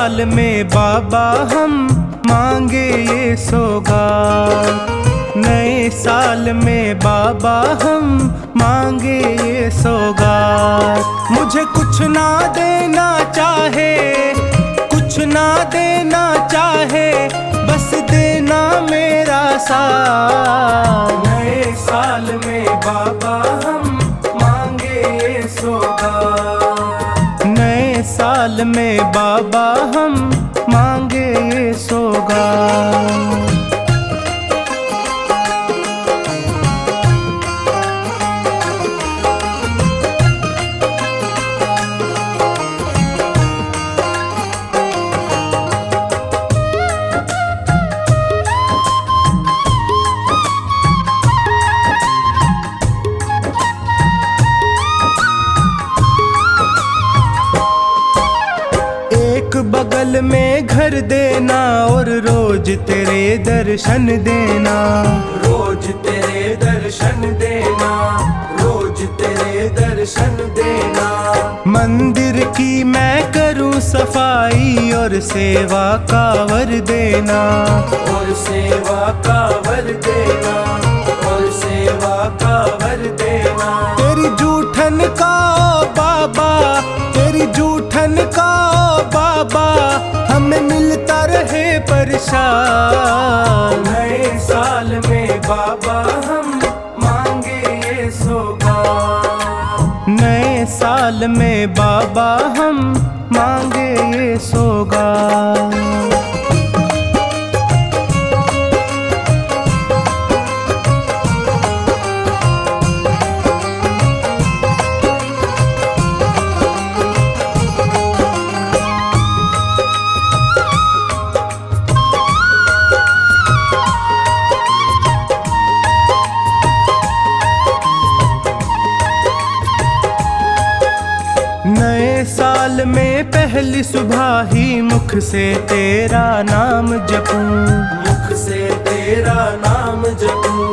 साल में बाबा हम मांगे ये सौगात। नए साल में बाबा हम मांगे ये सौगात। मुझे कुछ ना देना चाहे, कुछ ना देना चाहे, बस देना मेरा साथ। नए साल में बाबा हम मांगे ये सौगात। नए साल में बाबा हम मांगे ये सौगात। बगल में घर देना और रोज तेरे दर्शन देना, रोज तेरे दर्शन देना, रोज तेरे दर्शन देना। मंदिर की मैं करूं सफाई और सेवा का वर देना, और सेवा का वर देना, और सेवा का वर देना। तेरी जूठन का बाबा, तेरी जूठन का बाबा, हमें मिलता रहे परेशान। नए साल में बाबा हम मांगे ये सौगात। नए साल में बाबा हम मांगे ये सौगात। नए साल में पहली सुबह ही मुख से तेरा नाम जपूं, मुख से तेरा नाम जपूं,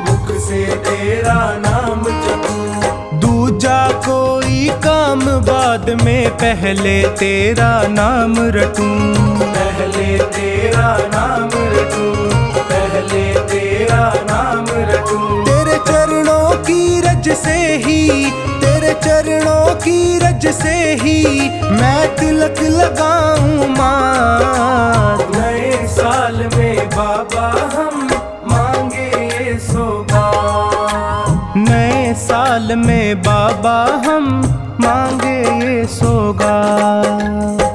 मुख से तेरा नाम जपूं। दूजा कोई काम बाद में पहले तेरा नाम रटूं, पहले तेरा नाम रटूं, पहले तेरा नाम रटूं। तेरे चरणों की रज से ही, तेरे चरणों की रज से ही मैं तिलक लगाऊं मात। नए साल में बाबा हम मांगे ये सौगात। नए साल में बाबा हम मांगे ये सौगात।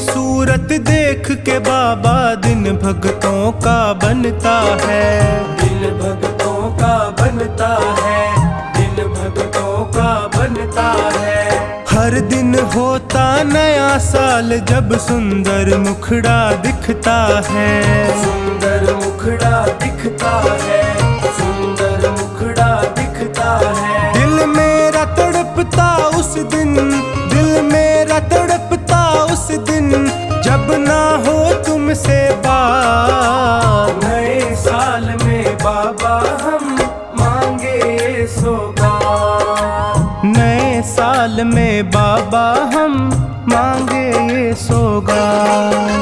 सूरत देख के बाबा दिन भक्तों का बनता है, दिन भक्तों का बनता है, दिन भक्तों का बनता है। हर दिन होता नया साल जब सुंदर मुखड़ा दिखता है, सुंदर मुखड़ा दिखता है, सुंदर मुखड़ा दिखता है। दिल मेरा तड़पता उस दिन, दिल मेरा तड़पता उस दिन जब ना हो तुमसे बात। नए साल में बाबा हम मांगे ये सौगात। नए साल में बाबा हम मांगे ये सौगात।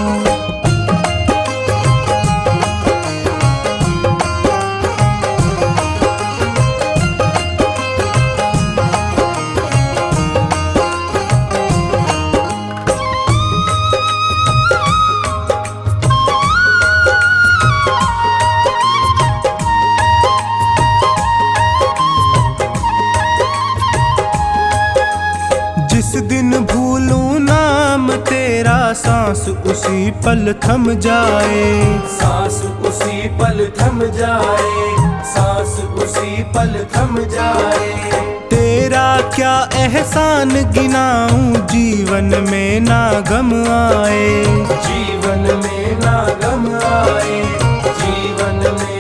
जिस दिन भूलूं नाम तेरा सांस उसी पल थम जाए, सांस उसी पल थम जाए, सांस उसी पल थम जाए। तेरा क्या एहसान गिनाऊं जीवन में ना गम आए, जीवन में ना गम आए, जीवन में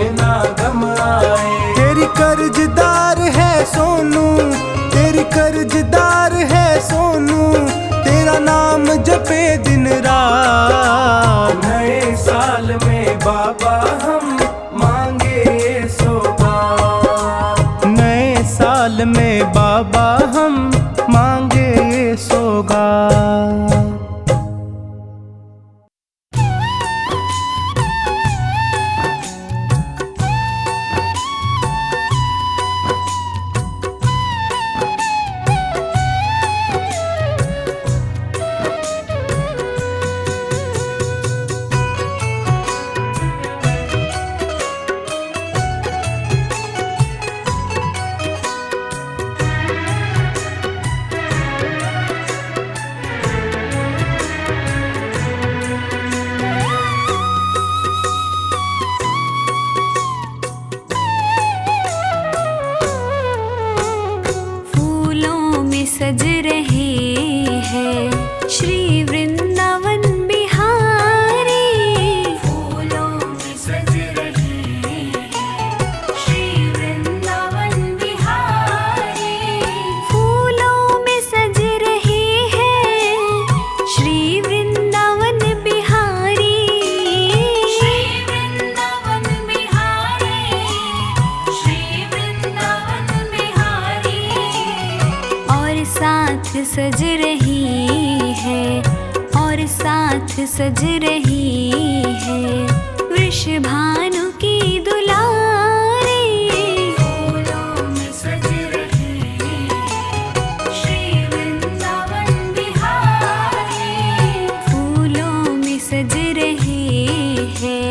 सज रही है और साथ सज रही है वृषभानु की दुलारी। फूलों में सज रही श्री वृंदावन बिहारी, फूलों में सज रही है।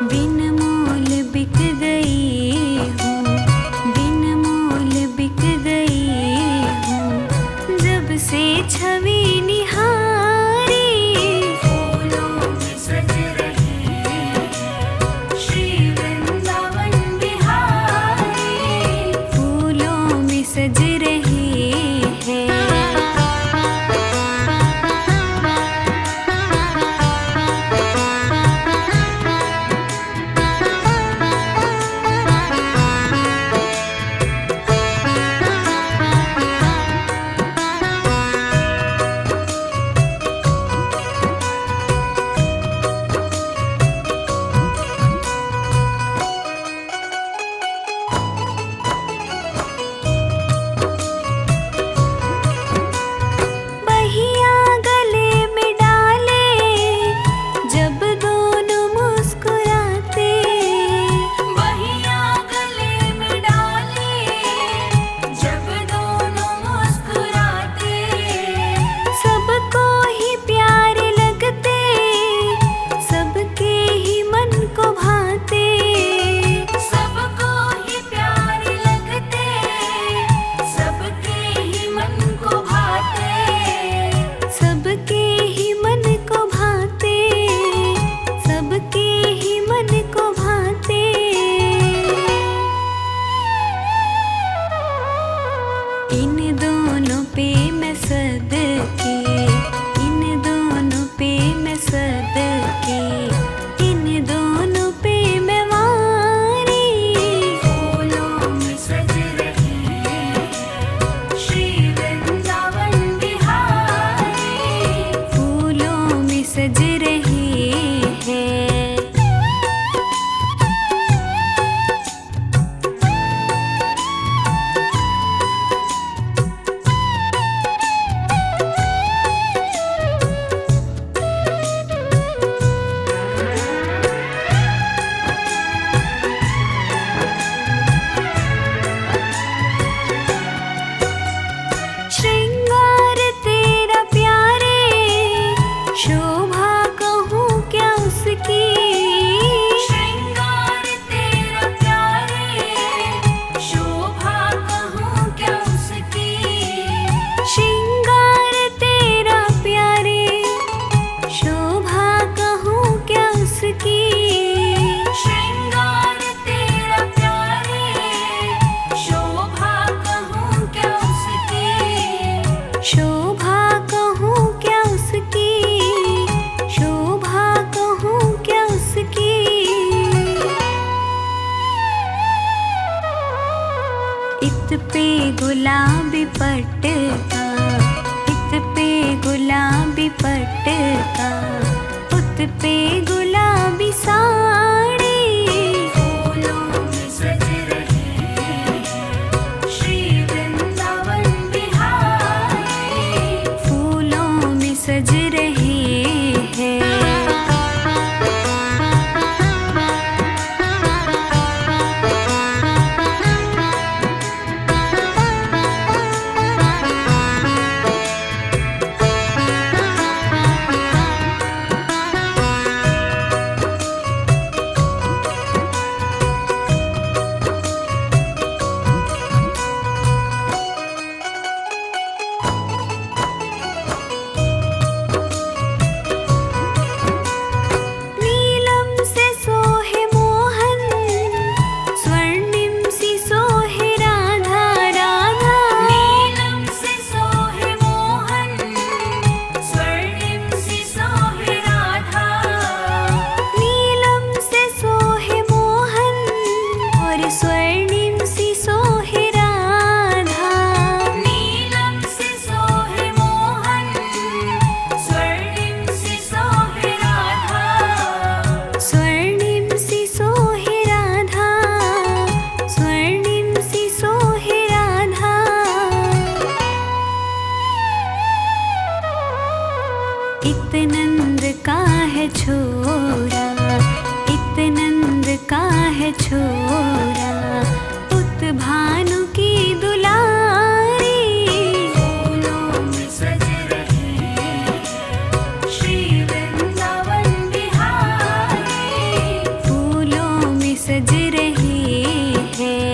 बिन मोल बिक गई हूँ, बिन मोल बिक गई हूँ, जब से छवि निहारी। फूलों में सज रही श्री वृंदावन बिहारी, फूलों में सज रही है। इन दोनों पे मैं सदके, इन दोनों पे मैं सदके, इन दोनों पे मैं वारी। फूलों में सज रही श्री वृंदावन बिहारी, फूलों में सज रही है। इत पे गुलाबी पट का, इत पे गुलाबी पट का, उत पे गुलाबी साड़ी। फूलों में सज रही श्री वृंदावन बिहारी, फूलों में सज रही है। है छोरा, इतनंद का है छोरा, उत भानु की दुलारी। फूलों में सज रहे श्री वृंदावन बिहारी, फूलों में सज रहे हैं।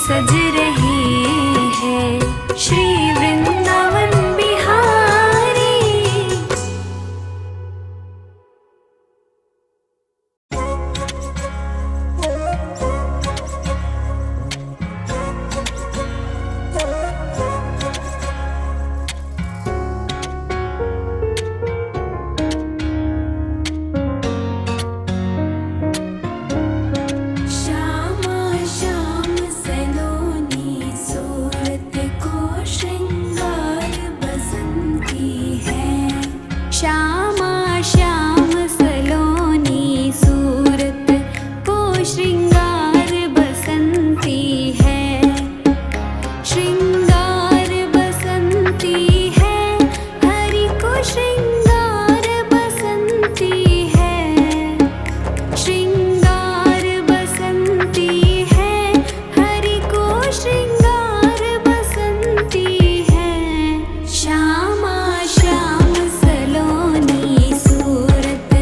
सज रहे हैं श्री वृंदावन बिहारी। श्यामा श्याम सलोनी सूरत को श्रृंगार बसंती है, श्रृंगार बसंती है, हरि को श्रृंगार बसंती है, श्रृंगार बसंती है, हरि को श्रृंगार बसंती है। श्यामा श्याम सलोनी सूरत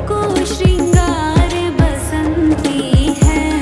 को श्रृंगार बसंती है।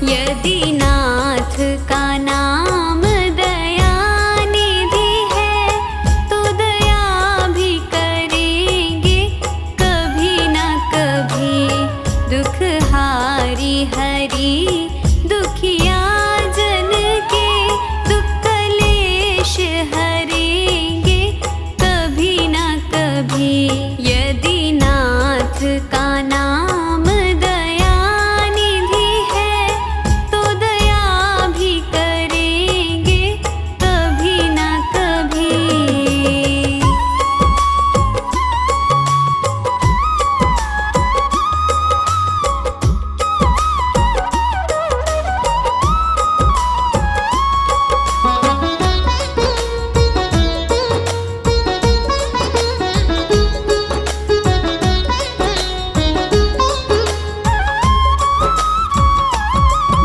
यदि नाथ का नाम दया निधि है तो दया भी करेंगे कभी न कभी। दुख हारी हरि दुखिया जन के दुख कलेश हरेंगे कभी न कभी। यदि नाथ का नाम दया निधि है तो दया भी करेंगे कभी न कभी।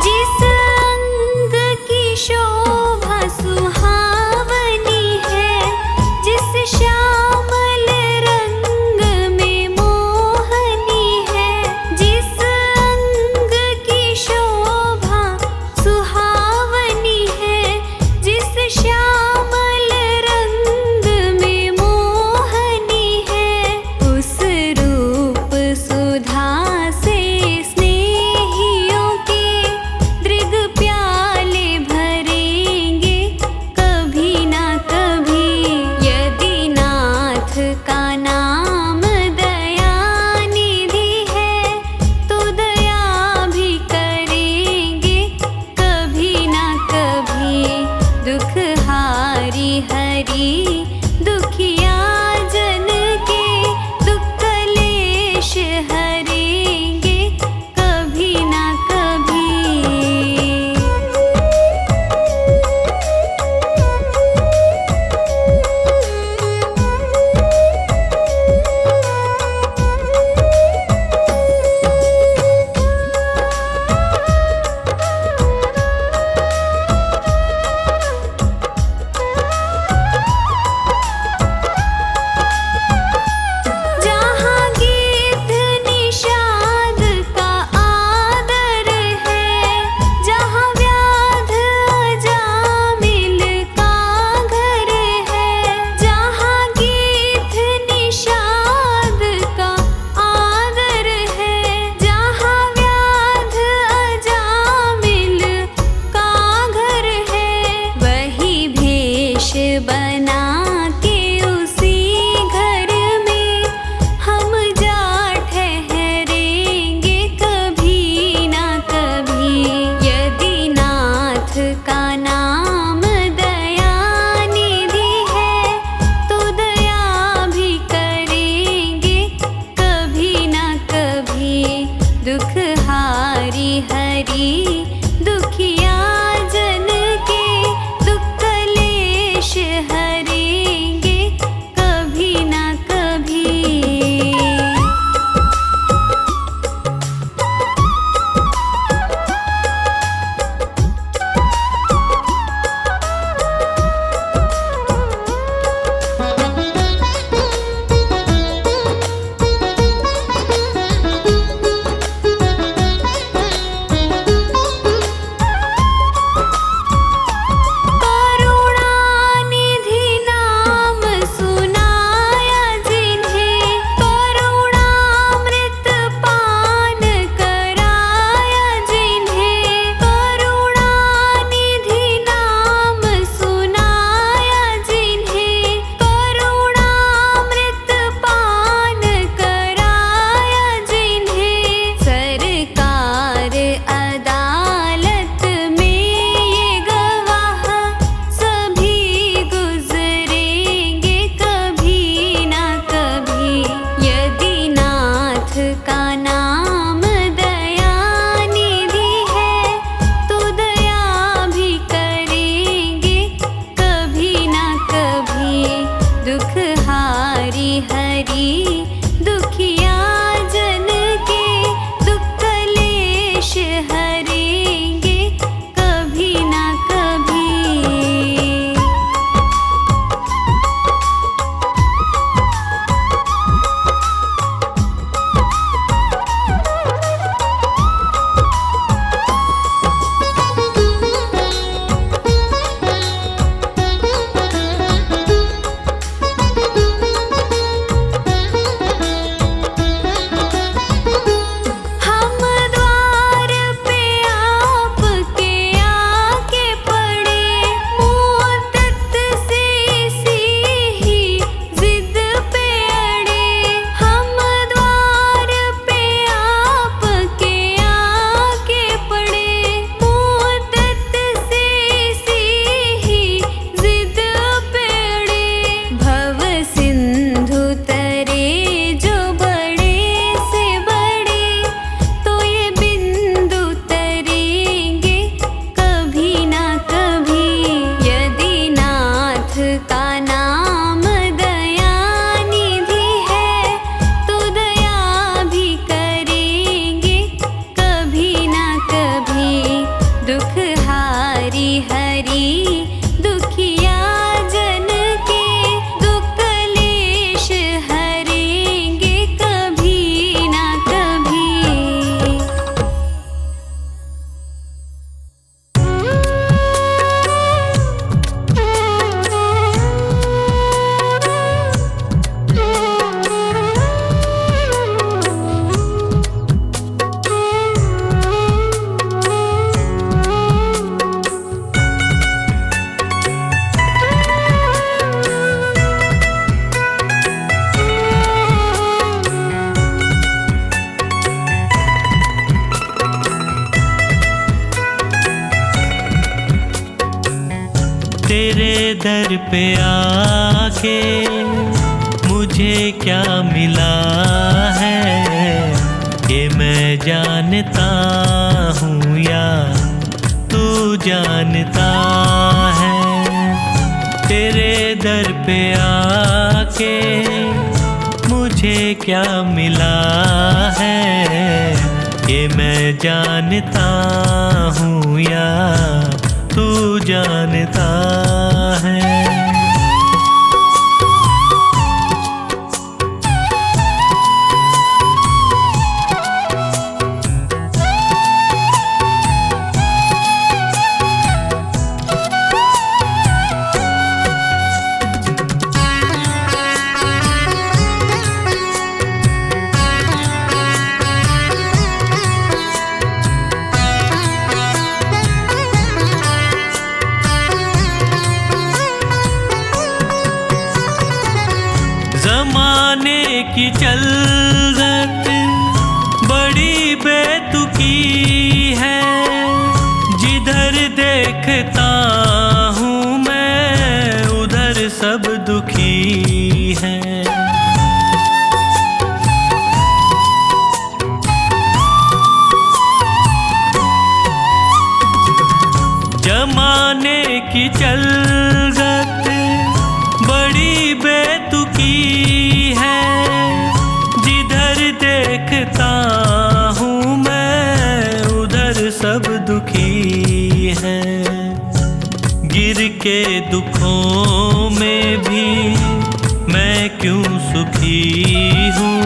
जिस अंग की शोभा सुहावनी है, जिस श्यामल रंग में मोहनी है, जिस अंग की शोभा सुहावनी है, जिस श्यामल रंग में मोहनी है, उस रूप सुधा से स्नेहियों के दृग प्याले भरेंगे कभी न कभी। यदि नाथ का नाम दया निधि है तो दया भी करेंगे कभी न कभी। दुख हारी हरि दुखिया जन के दुख कलेश हरेंगे कभी न कभी। जहाँ गिद्ध निषाद का आदर है, जहाँ व्याध अजामिल का घर है, जहाँ गिद्ध निषाद का आदर है, जहाँ व्याध अजामिल का घर है, वही भेष बना के उसी घर में हम जा ठहरेंगे कभी न कभी। यदि नाथ का नाम दया निधि है तो दया भी करेंगे कभी न कभी। दुख हारी हरि दुखिया जन के दुख कलेश हरेंगे कभी न कभी। तेरे दर पे आके मुझे क्या मिला है, ये मैं जानता हूँ या तू जानता है। तेरे दर पे आके मुझे क्या मिला है, ये मैं जानता हूँ या तू जानता है। ज़माने की चलत बड़ी बेतुकी है, जिधर देखता हूँ मैं उधर सब दुखी हैं। ज़माने की चलत बड़ी बेतुकी है, जिधर देखता हूँ मैं उधर सब दुखी हैं। गिर के दुखों में भी मैं क्यों सुखी हूँ,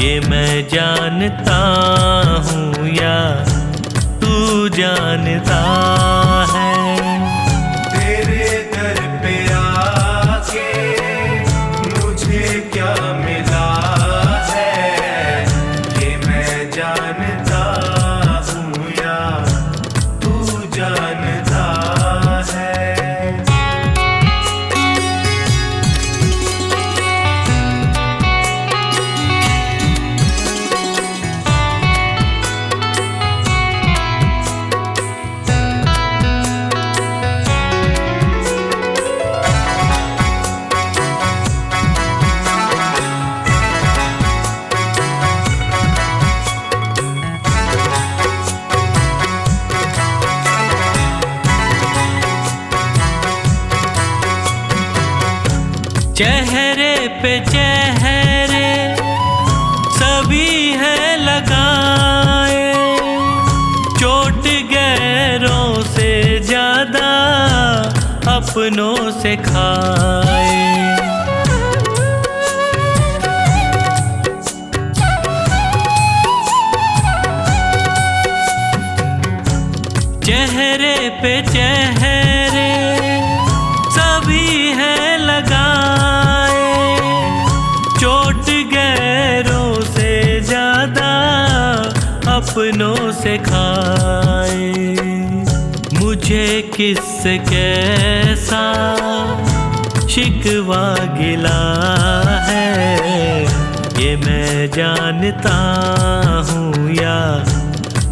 ये मैं जानता हूँ या तू जानता है। तेरे दर पे आके मुझे क्या मिला है, ये मैं जानता हूँ या तू जानता है। चेहरे पे चेहरे सभी हैं लगाए, चोट गैरों से ज्यादा अपनों से खाए। चेहरे पे चेहरे सभी हैं लगाए, चोट गैरों से ज्यादा अपनों से खाए। मुझे किससे कैसा शिकवा गिला है, ये मैं जानता हूँ या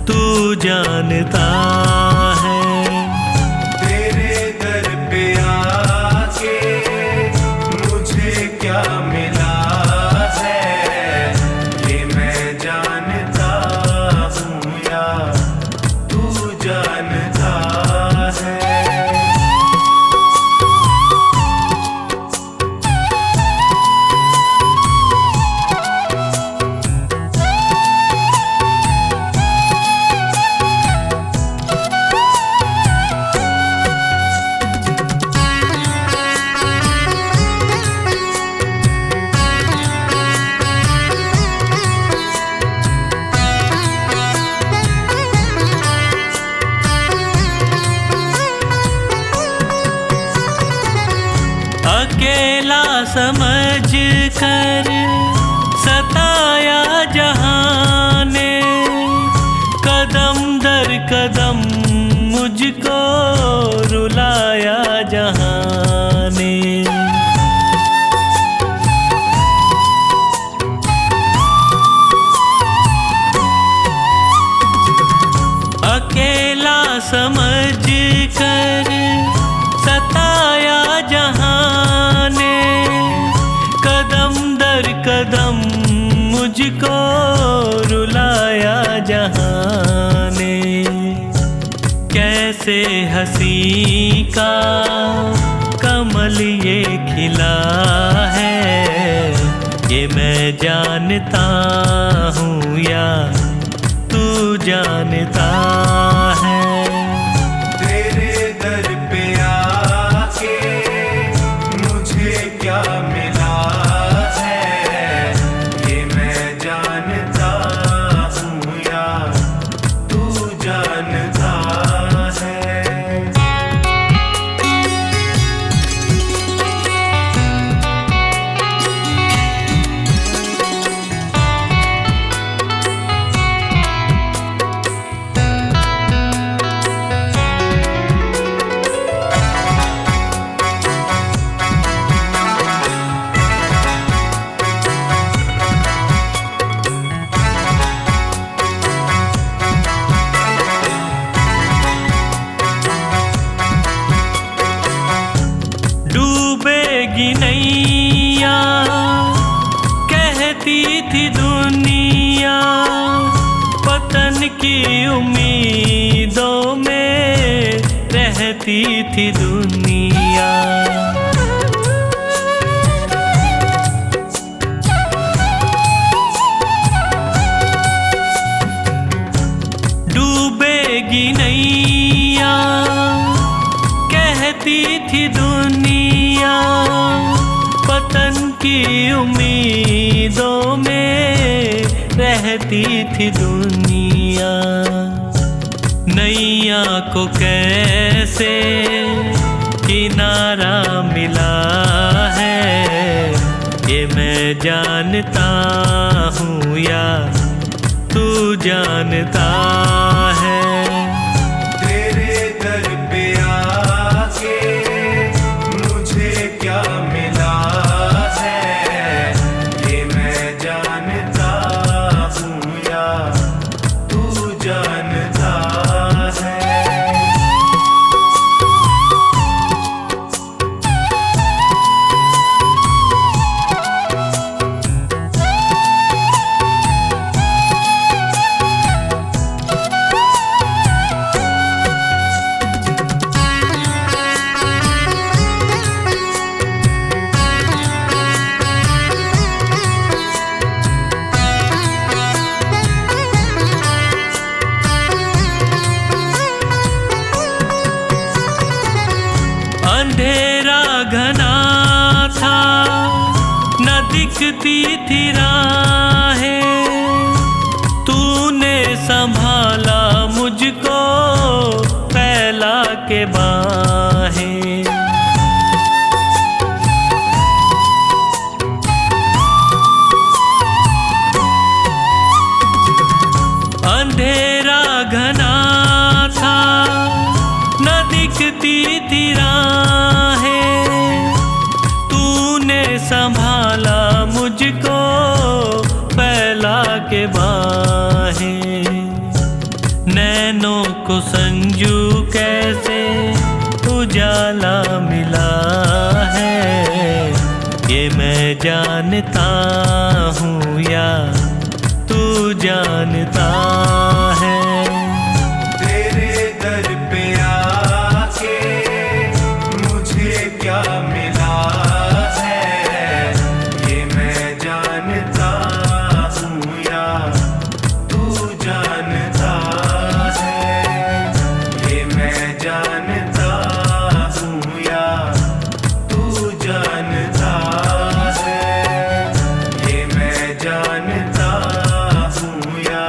तू जानता है। तेरे दर पे आके मुझे क्या मिला है, ये मैं जानता हूँ या तू जानता है। अकेला समझ कर सताया जहाँ ने, कदम दर कदम मुझको रुलाया जहाँ ने। अकेला समझ कर जहाने। कैसे हंसी का कमल ये खिला है, ये मैं जानता हूँ या तू जानता है। तेरे दर पे आके मुझे क्या मिला है, ये मैं जानता हूँ या तू जानता है। डूबेगी नैया कहती थी दुनिया, पतन की उम्मीदों में रहती थी दुनिया। डूबेगी नैया कहती थी दुनिया, पतन की उम्मीदों में रहती थी दुनिया। नैया को कैसे किनारा मिला है, ये मैं जानता हूँ या तू जानता है। तेरे दर पे आके मुझे क्या मिला है, ये मैं जानता हूँ या तू जानता है। अंधेरा घना था न दिखती थी राहें, तूने संभाला मुझको फैला के बाहें। अंधेरा घना था न दिखती थी राहें, तूने संभाला मुझको फैला के बाहें। नैनों को संजू कैसे उजाला मिला है, ये मैं जानता हूँ या तू जानता है। तेरे दर पे आके मुझे क्या मिला है, ये मैं जानता हूँ या तू जानता है। ये मैं जानता हूँ या तू जानता है। ये मैं जानता हूँ या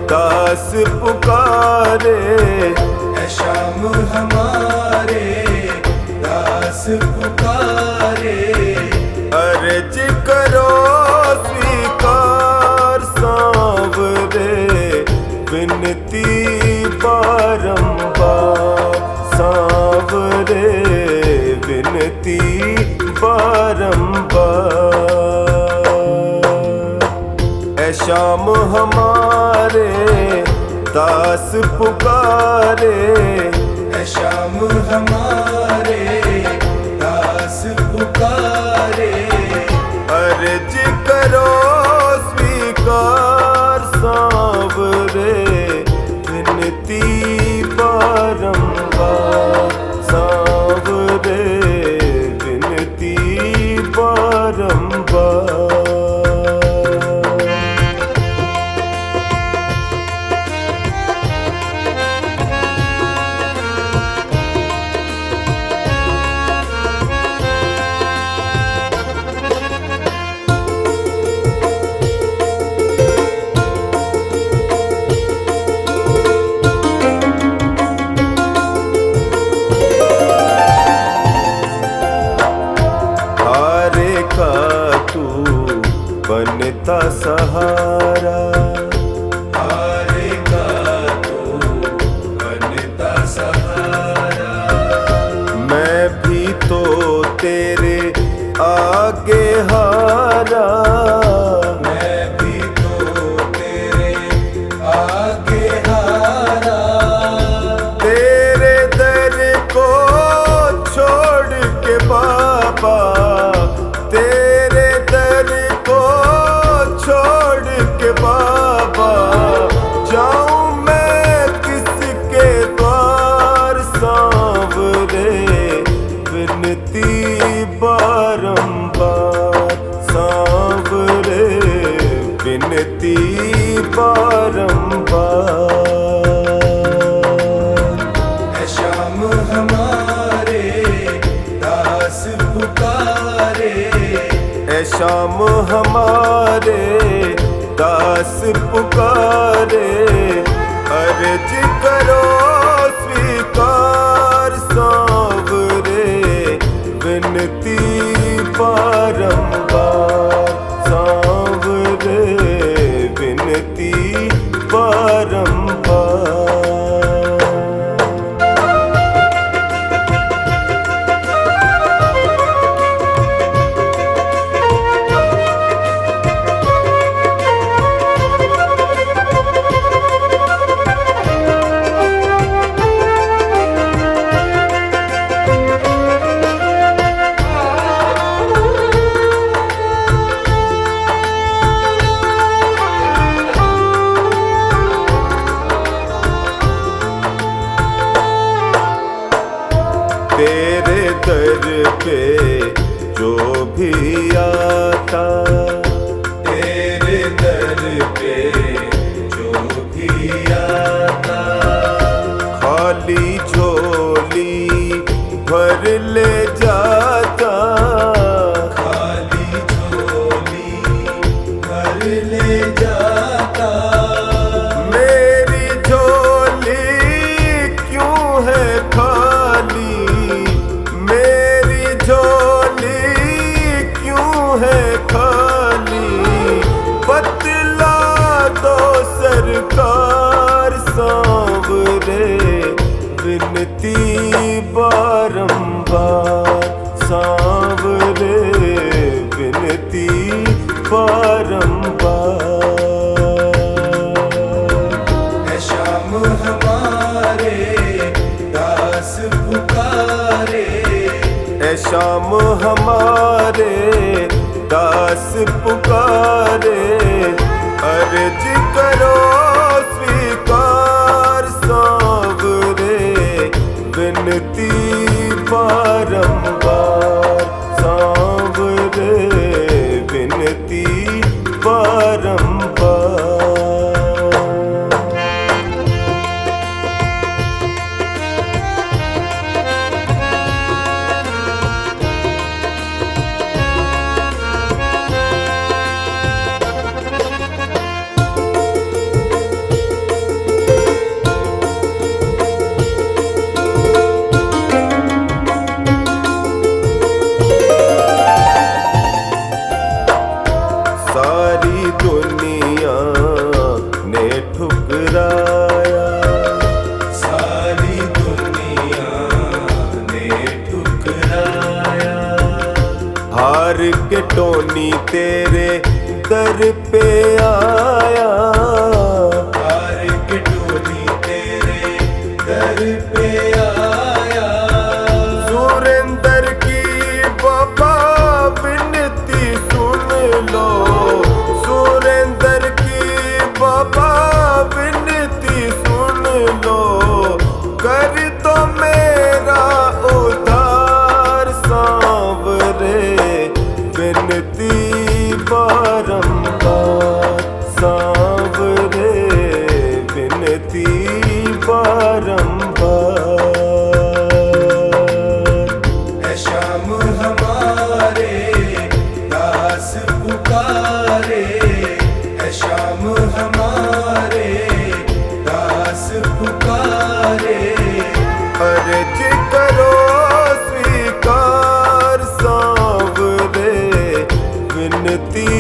दास पुकारे, है श्याम हमारे दास पुकारे। अर्ज करो स्वीकार सांवरे, विनती बारंबार सांवरे, विनती बारंबार। ऐ श्याम हमारे दास पुकारे, है श्याम हमारे दास पुकारे। अर्ज करो स्वीकार सांवरे, विनती बारंबार सांवरे, विनती बारंबार। बनता सहारा, हारेगा तो बनता सहारा। मैं भी तो तेरे आगे हारा, मैं भी तो तेरे आगे हारा। तेरे दर को छोड़ के बाबा, तेरे दर को छोड़ के बाबा, जाऊं मैं किसके द्वार सांवरे, विनती बारंबार सांवरे, विनती बारंबार। है श्याम हमारे दास पुकारे, ऐ श्याम हमारे दास पुकारे। अर्ज करो स्वीकार सांवरे, विनती बारंबार सांवरे, विनती बारंबार। तेरे दर पे जो भी आता, तेरे दर पे जो भी आता। खाली झोली भर ले जाता, खाली झोली भर ले जाता। मेरी झोली क्यों है खाली, मेरी झोली क्यों है खाली, बतला दो सरकार सांवरे, विनती बारंबार सांवरे, विनती बारंबार। है श्याम हमारे दास पुकारे, ऐ श्याम हमारे दास पुकारे। अर्ज करो स्वीकार सांवरे, विनती बारंबार सांवरे, विनती बारंबार। विनती सुन लो, कर दो मेरा उद्धार सांवरे, विनती बारंबार सांवरे, विनती बारंबार। है श्याम हमारे दास पुकारे, है श्याम हमारे दास पुकारे। अर्ज करो स्वीकार सांवरे, विनती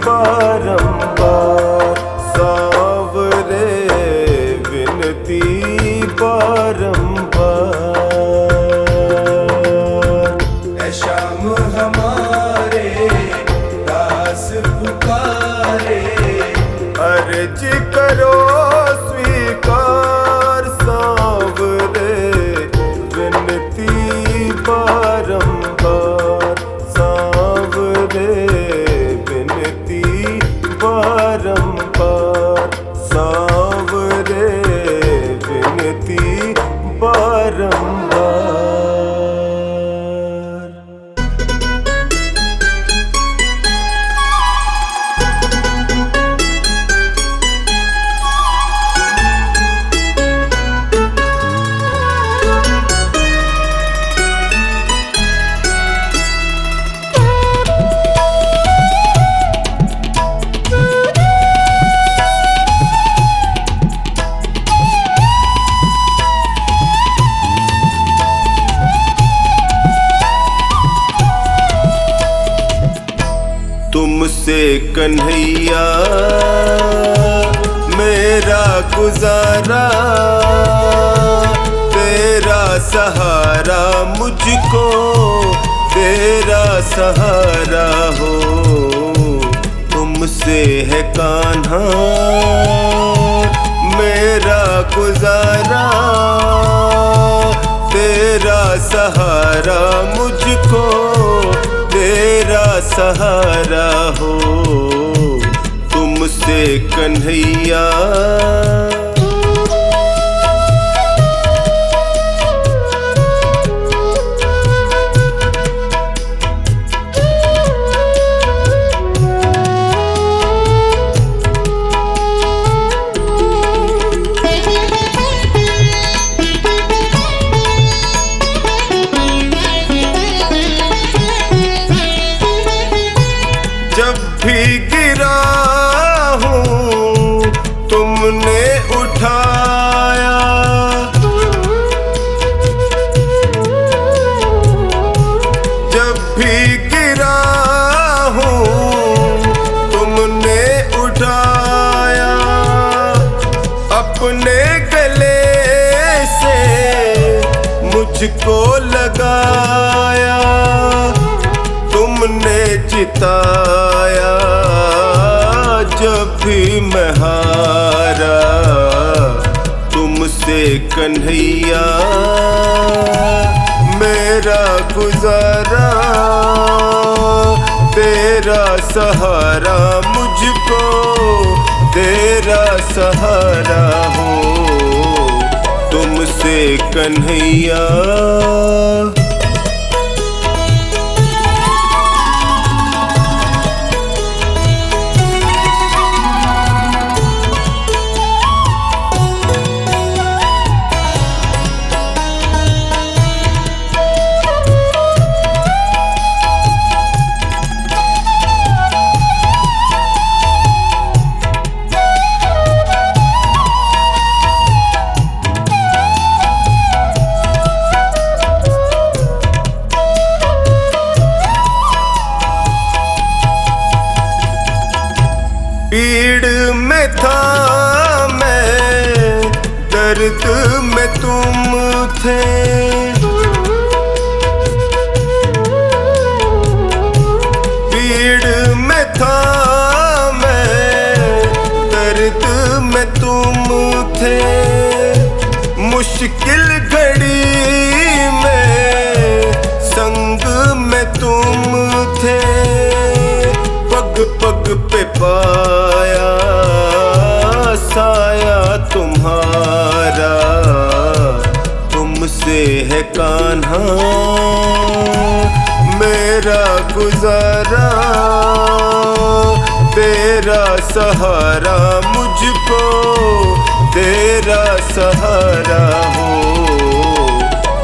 बारंबार सांवरे, विनती बारंबार। है श्याम हमारे दास पुकारे, अर्ज करो स्वीकार सांवरे, विनती बारंबार सांवरे, विनती बारंबार सांवरे, विनती बारंबार। तुमसे कन्हैया मेरा गुजारा, तेरा सहारा मुझको, तेरा सहारा हो। तुमसे है कान्हा मेरा गुजारा, तेरा सहारा मुझको, तेरा सहारा हो। तुमसे कन्हैया जब भी गिरा हूँ तुमने उठाया, जब भी गिरा हूँ तुमने उठाया, अपने गले से मुझको लगाया, तुमने जिताया जब भी मैं हारा। तुमसे कन्हैया मेरा गुजारा, तेरा सहारा मुझको, तेरा सहारा हो। तुमसे कन्हैया पीड़ में था मैं, दर्द में तुम थे, पीड़ में था मैं, दर्द में तुम थे। मुश्किल घड़ी में संग में तुम थे, पग पग पे पाया साया तुम्हारा, तुमसे है कान्हा मेरा गुजारा। तेरा सहारा मुझको, तेरा सहारा हो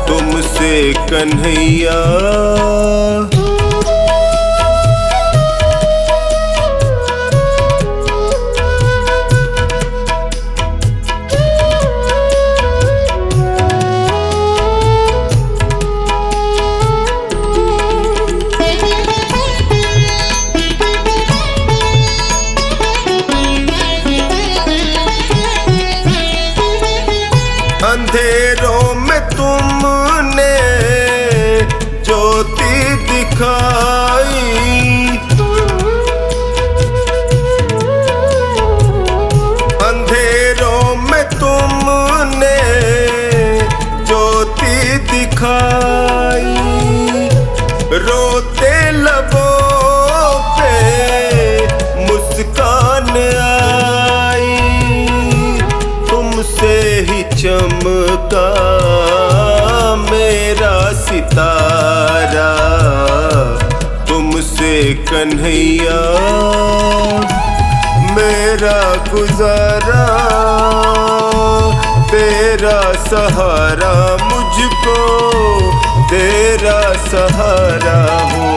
तुमसे कन्हैया। अंधेरों में तुमने ज्योति दिखाई, अंधेरों में तुमने ज्योति दिखाई। रोते लबों पे मुस्कान आई, तुमसे ही चमका मेरा सितारा। तुमसे कन्हैया मेरा गुजारा। तेरा सहारा मुझको, तेरा सहारा हो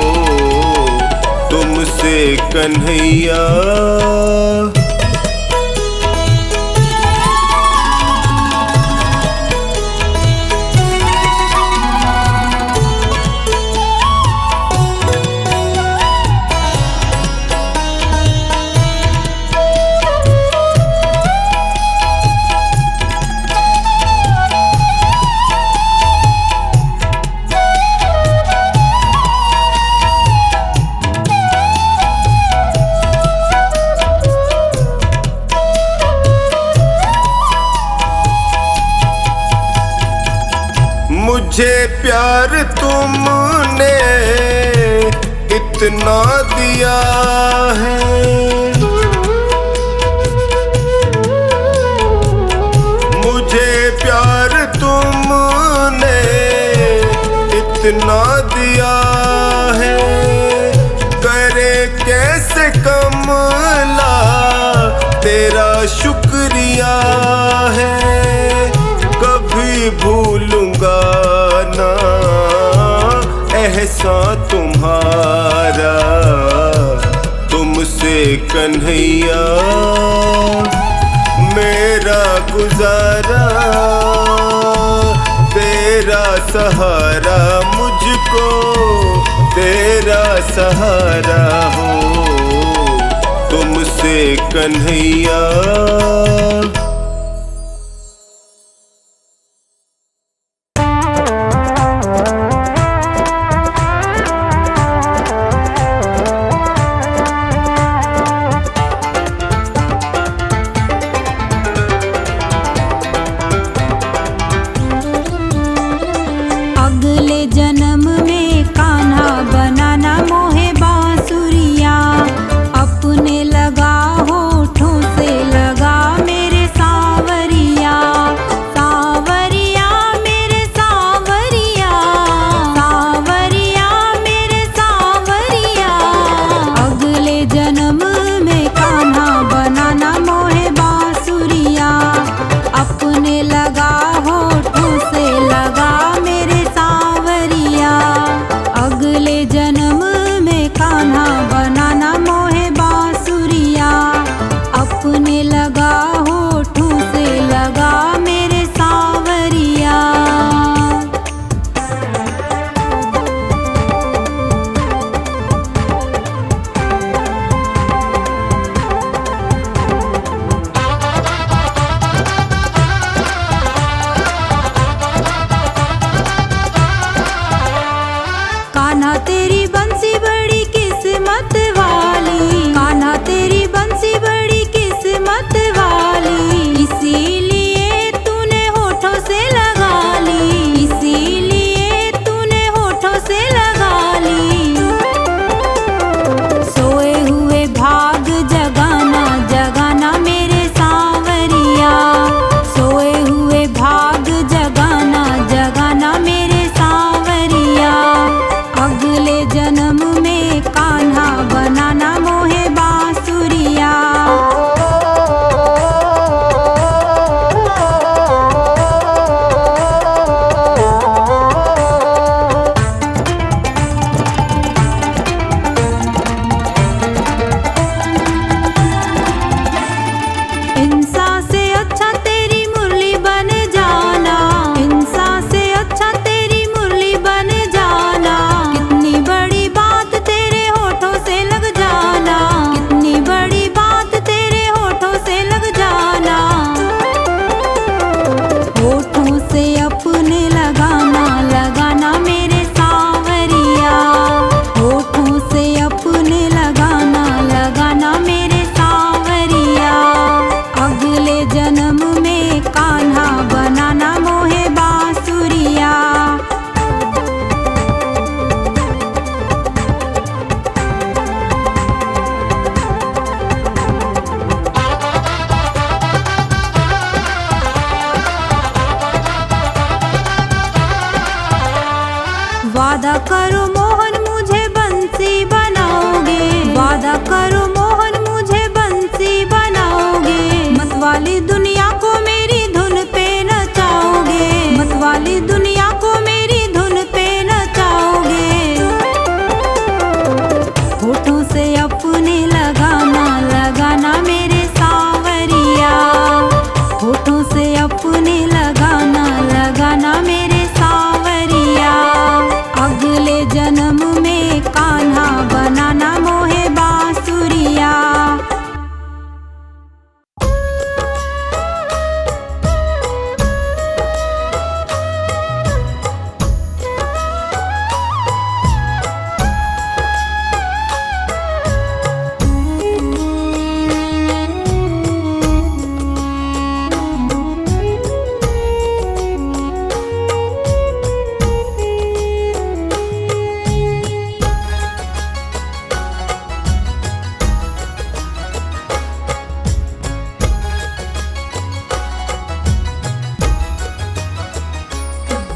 तुमसे कन्हैया। मुझे प्यार तुमने इतना दिया है, मुझे प्यार तुमने इतना दिया है। करे कैसे कमला तेरा शुक्रिया है। कभी भूलूंगा ना एहसान तुम्हारा, तुमसे कन्हैया मेरा गुजारा। तेरा सहारा मुझको, तेरा सहारा हो तुमसे कन्हैया। अपने लगा होठों से लगा मेरे जन्म में कान्हा बनाना मोहे बांसुरिया। वादा करो मोहन मुझे बंसी बनाओगे, वादा करो मोहन मुझे बंसी बनाओगे। मतवाली दुनिया को मेरी धुन पे नचाओगे, मतवाली दुनिया को मेरी धुन पे नचाओगे। होठों से अपने लगाना लगाना मेरे सांवरिया, होठों से अपने लगाना लगाना मेरे सांवरिया। अगले जन्म में कान्हा बनाना मोहे बांसुरिया।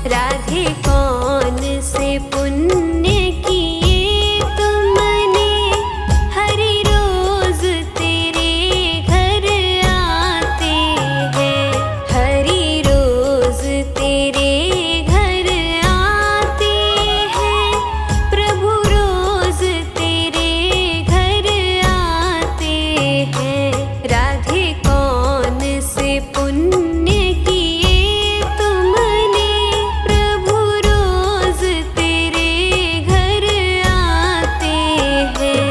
राधे कौन से पुण्य किए तुमने, हरि रोज तेरे घर आते हैं, हरि रोज तेरे घर आते हैं, प्रभु रोज तेरे घर आते हैं। राधे कौन से पुण्य किए तुमने, प्रभु रोज तेरे घर आते हैं।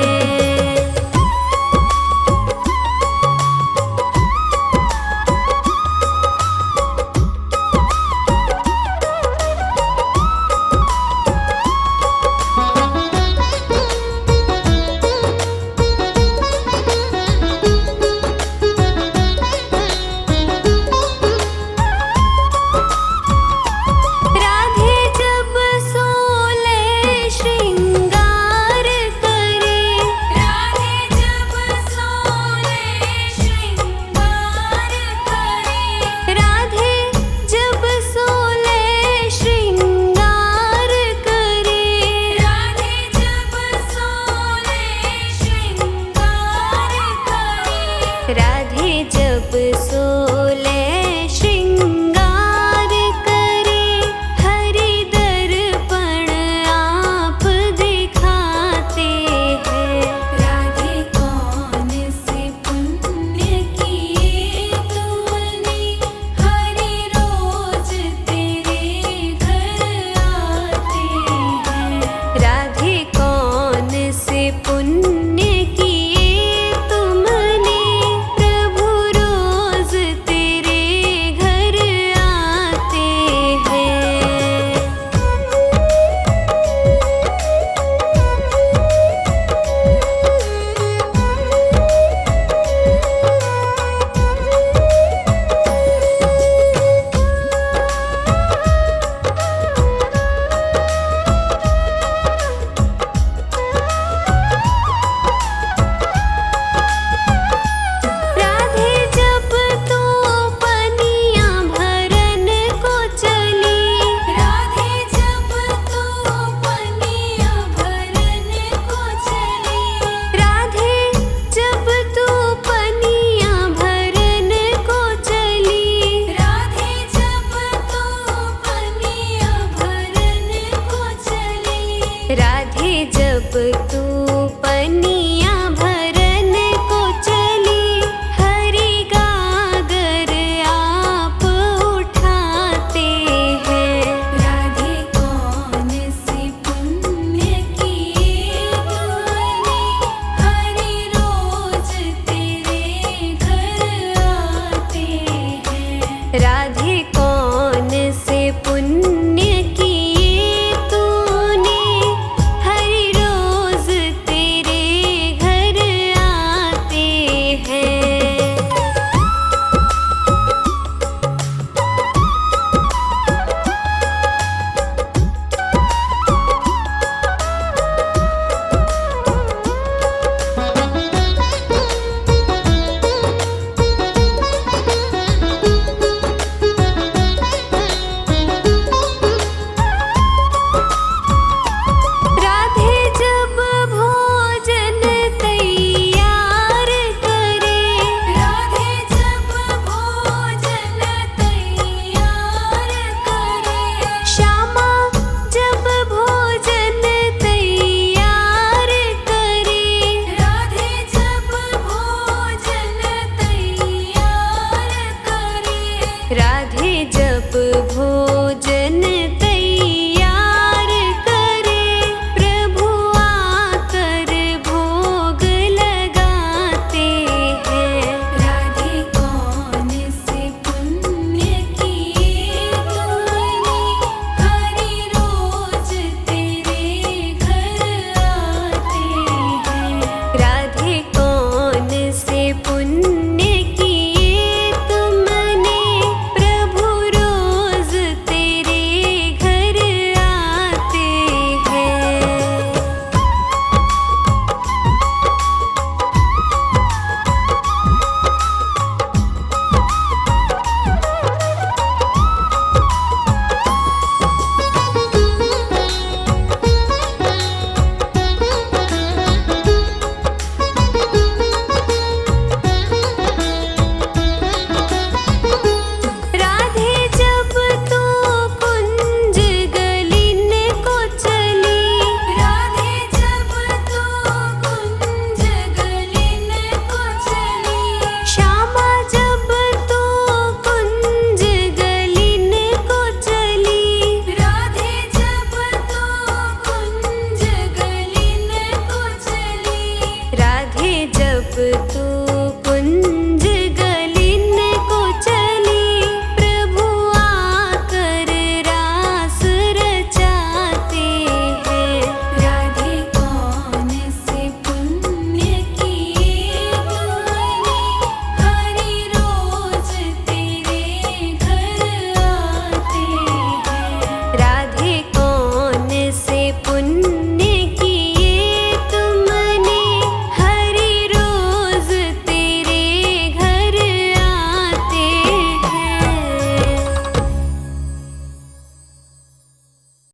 राधे जब सोले श्रृंगार करे, राधे जब सोले श्रृंगार करे, राधे जब सोले श्रृंगार करे, राधे जब सोले श्रृंगार करे, राधे जब सोले श्रृंगार करे, हरि दर्पण आप दिखाते हैं। राधे कौन से पुण्य किए तुमने, हरि रोज तेरे घर आते हैं। राधे कौन से पुण्य किए तुमने, प्रभु रोज तेरे घर आते हैं। राधे जब तू पनिया भरन को चली, राधे जब तू पनिया भरन को चली, राधे जब तू पनिया भरन को चली, राधे जब तू पनिया भरन को चली, राधे जब तू पनिया भरन को चली, हरि गागर आप उठाते हैं। राधे कौन से पुण्य किए तुमने, हरि रोज तेरे घर आते हैं। राधे